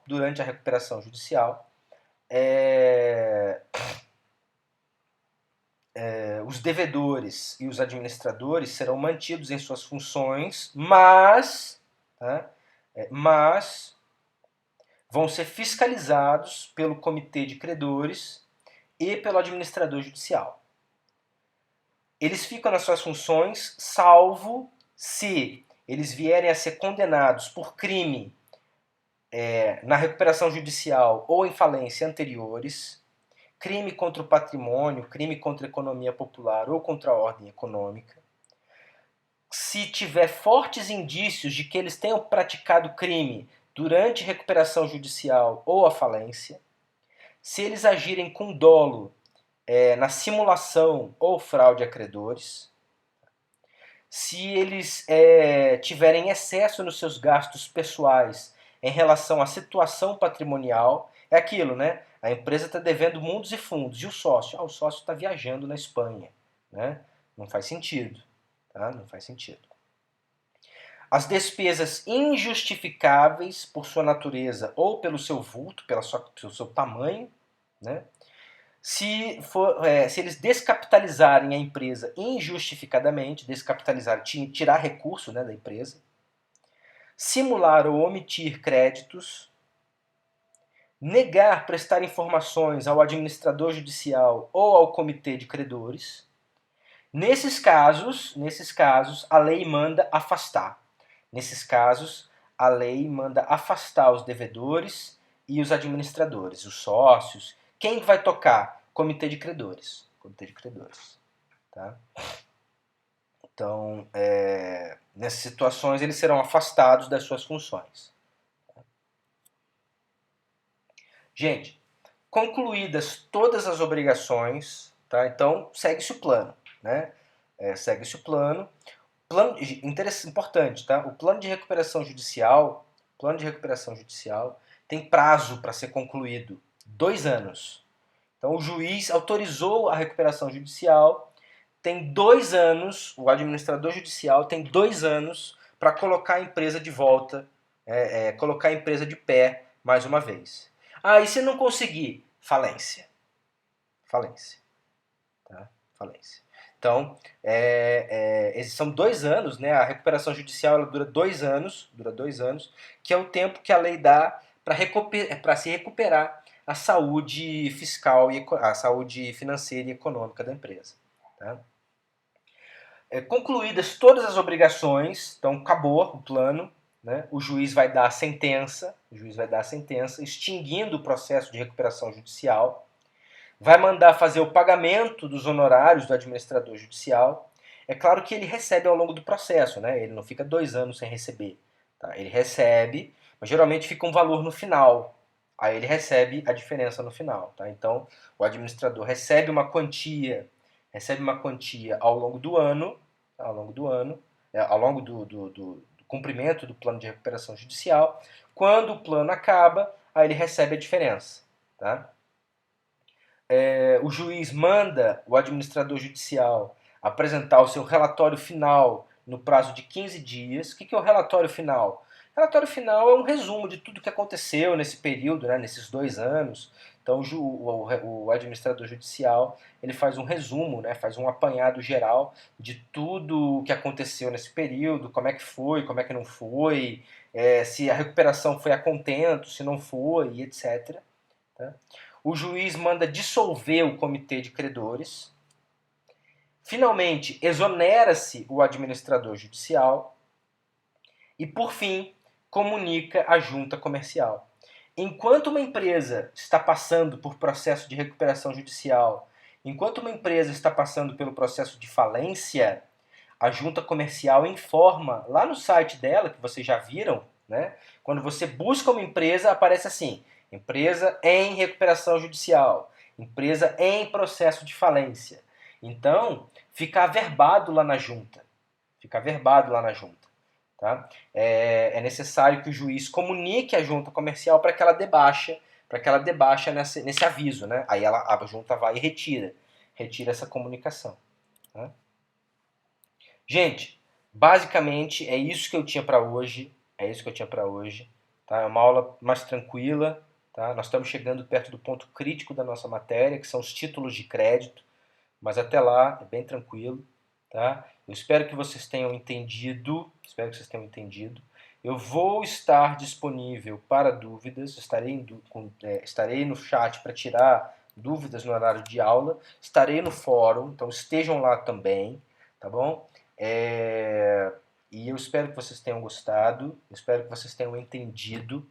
os devedores e os administradores serão mantidos em suas funções, mas vão ser fiscalizados pelo comitê de credores e pelo administrador judicial. Eles ficam nas suas funções, salvo se eles vierem a ser condenados por crime na recuperação judicial ou em falência anteriores, crime contra o patrimônio, crime contra a economia popular ou contra a ordem econômica. Se tiver fortes indícios de que eles tenham praticado crime durante a recuperação judicial ou a falência, se eles agirem com dolo na simulação ou fraude a credores, se eles tiverem excesso nos seus gastos pessoais em relação à situação patrimonial, é aquilo, né? A empresa está devendo mundos e fundos. E o sócio? O sócio está viajando na Espanha. Né? Não faz sentido. Tá? Não faz sentido. As despesas injustificáveis por sua natureza ou pelo seu vulto, pelo seu tamanho, né? Se eles descapitalizarem a empresa injustificadamente, tirar recurso, né, da empresa, simular ou omitir créditos, negar prestar informações ao administrador judicial ou ao comitê de credores, nesses casos, a lei manda afastar. Nesses casos, a lei manda afastar os devedores e os administradores, os sócios. Quem vai tocar? Comitê de credores. Comitê de credores. Tá? Então, nessas situações, eles serão afastados das suas funções. Gente, concluídas todas as obrigações, tá? Então segue-se o plano. Né? Segue-se o plano. Importante, tá? O plano de recuperação judicial tem prazo para ser concluído, 2 anos. Então o juiz autorizou a recuperação judicial, tem 2 anos, o administrador judicial tem 2 anos para colocar a empresa de volta, colocar a empresa de pé mais uma vez. E se não conseguir? Falência. Falência. Tá? Falência. Então, são 2 anos, né? A recuperação judicial ela dura 2 anos, que é o tempo que a lei dá para se recuperar a saúde fiscal e a saúde financeira e econômica da empresa. Tá? Concluídas todas as obrigações, então acabou o plano, né? O juiz vai dar a sentença, extinguindo o processo de recuperação judicial. Vai mandar fazer o pagamento dos honorários do administrador judicial. É claro que ele recebe ao longo do processo, né? Ele não fica 2 anos sem receber. Tá? Ele recebe, mas geralmente fica um valor no final. Aí ele recebe a diferença no final. Tá? Então, o administrador recebe uma quantia ao longo do ano, ao longo do cumprimento do plano de recuperação judicial. Quando o plano acaba, aí ele recebe a diferença. Tá? O juiz manda o administrador judicial apresentar o seu relatório final no prazo de 15 dias. O que é o relatório final? Relatório final é um resumo de tudo que aconteceu nesse período, né, nesses 2 anos. Então o administrador judicial ele faz um resumo, né, faz um apanhado geral de tudo o que aconteceu nesse período, como é que foi, como é que não foi, se a recuperação foi a contento, se não foi, etc. Tá? O juiz manda dissolver o comitê de credores. Finalmente, exonera-se o administrador judicial. E, por fim, comunica à junta comercial. Enquanto uma empresa está passando por processo de recuperação judicial, enquanto uma empresa está passando pelo processo de falência, a junta comercial informa lá no site dela, que vocês já viram, né? Quando você busca uma empresa, aparece assim: empresa em recuperação judicial, empresa em processo de falência. Então, fica averbado lá na junta. Fica averbado lá na junta. Tá? É necessário que o juiz comunique à junta comercial para que ela debaixa nesse aviso. Né? Aí a junta vai e retira essa comunicação. Tá? Gente, basicamente é isso que eu tinha para hoje. Tá? É uma aula mais tranquila. Tá? Nós estamos chegando perto do ponto crítico da nossa matéria, que são os títulos de crédito. Mas até lá é bem tranquilo. Tá? Eu espero que vocês tenham entendido. Eu vou estar disponível para dúvidas. Estarei no chat para tirar dúvidas no horário de aula. Estarei no fórum, então estejam lá também, tá bom? E eu espero que vocês tenham gostado. Espero que vocês tenham entendido.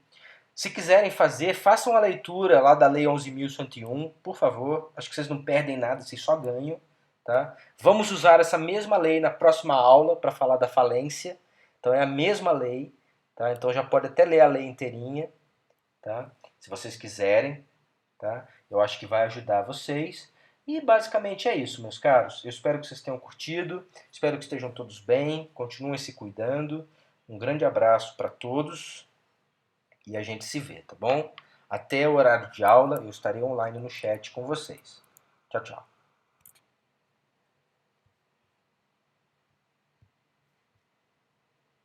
Se quiserem fazer, façam a leitura lá da Lei 11.101, por favor. Acho que vocês não perdem nada, vocês só ganham. Tá? Vamos usar essa mesma lei na próxima aula para falar da falência. Então é a mesma lei. Tá? Então já pode até ler a lei inteirinha, tá? Se vocês quiserem. Tá? Eu acho que vai ajudar vocês. E basicamente é isso, meus caros. Eu espero que vocês tenham curtido. Espero que estejam todos bem. Continuem se cuidando. Um grande abraço para todos. E a gente se vê, tá bom? Até o horário de aula, eu estarei online no chat com vocês. Tchau, tchau.